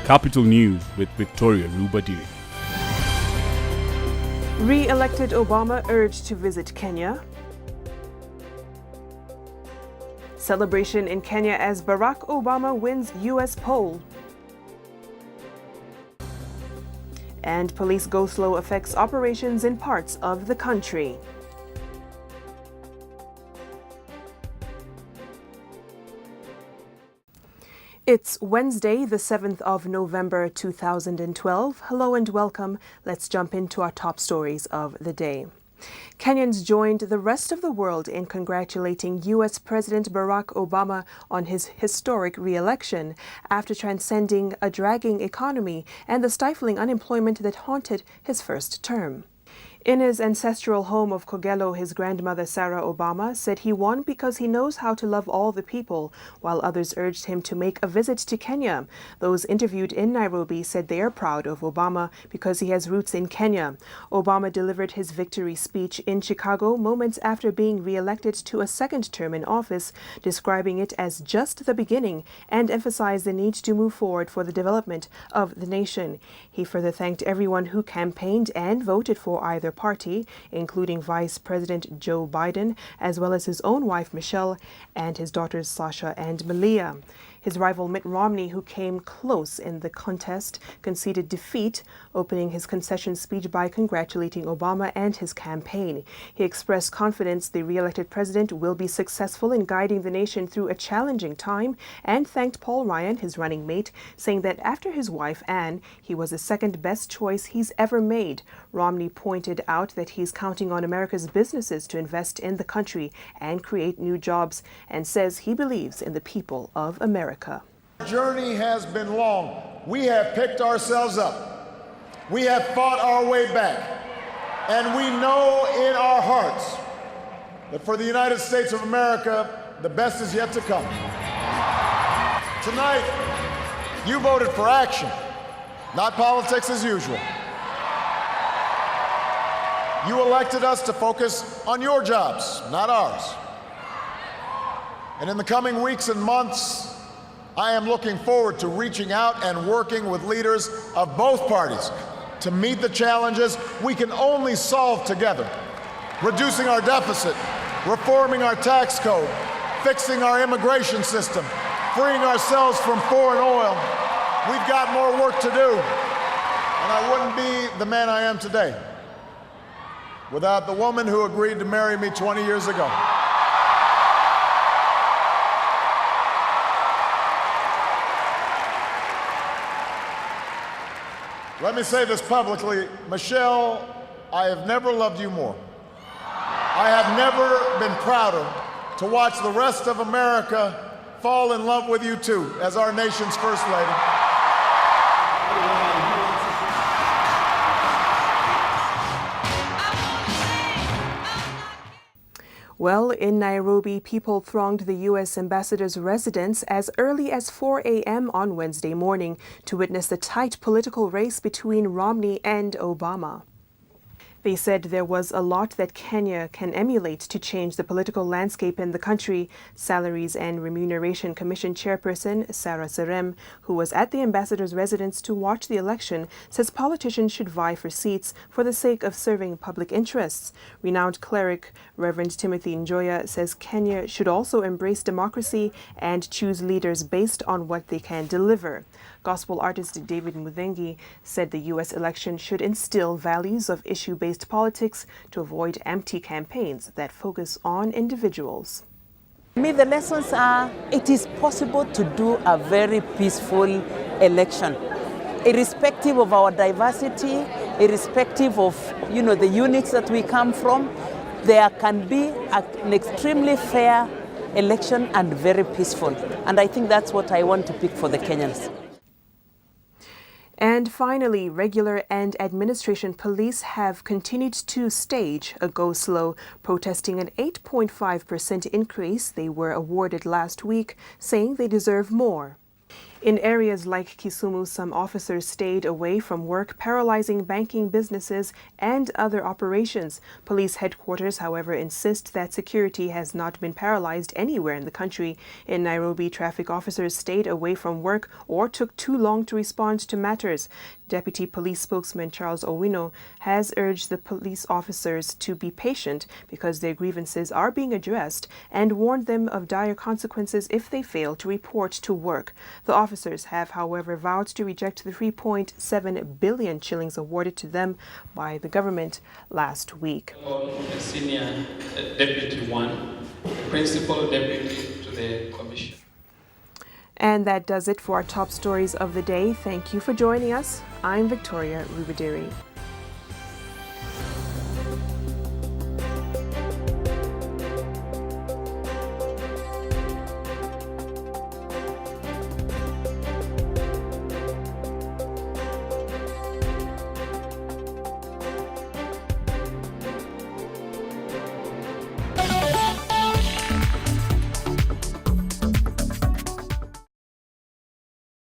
Capital News with Victoria Lubadiri. Re-elected Obama urged to visit Kenya. Celebration in Kenya as Barack Obama wins U.S. poll. And police go-slow affects operations in parts of the country. It's Wednesday, the 7th of November, 2012. Hello and welcome. Let's jump into our top stories of the day. Kenyans joined the rest of the world in congratulating U.S. President Barack Obama on his historic re-election after transcending a dragging economy and the stifling unemployment that haunted his first term. In his ancestral home of Kogelo, his grandmother Sarah Obama said he won because he knows how to love all the people, while others urged him to make a visit to Kenya. Those interviewed in Nairobi said they are proud of Obama because he has roots in Kenya. Obama delivered his victory speech in Chicago moments after being re-elected to a second term in office, describing it as just the beginning and emphasized the need to move forward for the development of the nation. He further thanked everyone who campaigned and voted for either party, including Vice President Joe Biden, as well as his own wife Michelle and his daughters Sasha and Malia. His rival Mitt Romney, who came close in the contest, conceded defeat, opening his concession speech by congratulating Obama and his campaign. He expressed confidence the re-elected president will be successful in guiding the nation through a challenging time and thanked Paul Ryan, his running mate, saying that after his wife Ann, he was the second best choice he's ever made. Romney pointed out that he's counting on America's businesses to invest in the country and create new jobs, and says he believes in the people of America. The journey has been long. We have picked ourselves up. We have fought our way back. And we know in our hearts that for the United States of America, the best is yet to come. Tonight, you voted for action, not politics as usual. You elected us to focus on your jobs, not ours. And in the coming weeks and months, I am looking forward to reaching out and working with leaders of both parties to meet the challenges we can only solve together. Reducing our deficit, reforming our tax code, fixing our immigration system, freeing ourselves from foreign oil. We've got more work to do. And I wouldn't be the man I am today without the woman who agreed to marry me 20 years ago. Let me say this publicly, Michelle, I have never loved you more. I have never been prouder to watch the rest of America fall in love with you too, as our nation's First Lady. Well, in Nairobi, people thronged the U.S. ambassador's residence as early as 4 a.m. on Wednesday morning to witness the tight political race between Romney and Obama. They said there was a lot that Kenya can emulate to change the political landscape in the country. Salaries and Remuneration Commission Chairperson Sarah Serem, who was at the ambassador's residence to watch the election, says politicians should vie for seats for the sake of serving public interests. Renowned cleric Reverend Timothy Njoya says Kenya should also embrace democracy and choose leaders based on what they can deliver. Gospel artist David Muthengi said the U.S. election should instill values of issue-based politics to avoid empty campaigns that focus on individuals. For me, the lessons are it is possible to do a very peaceful election, irrespective of our diversity, irrespective of the units that we come from. There can be an extremely fair election and very peaceful. And I think that's what I want to pick for the Kenyans. And finally, regular and administration police have continued to stage a go-slow, protesting an 8.5% increase they were awarded last week, saying they deserve more. In areas like Kisumu, some officers stayed away from work, paralyzing banking businesses and other operations. Police headquarters, however, insist that security has not been paralyzed anywhere in the country. In Nairobi, traffic officers stayed away from work or took too long to respond to matters. Deputy Police Spokesman Charles Owino has urged the police officers to be patient because their grievances are being addressed and warned them of dire consequences if they fail to report to work. The officers have, however, vowed to reject the 3.7 billion shillings awarded to them by the government last week. The senior deputy one, principal deputy to the commission. And that does it for our top stories of the day. Thank you for joining us. I'm Victoria Rubadiri.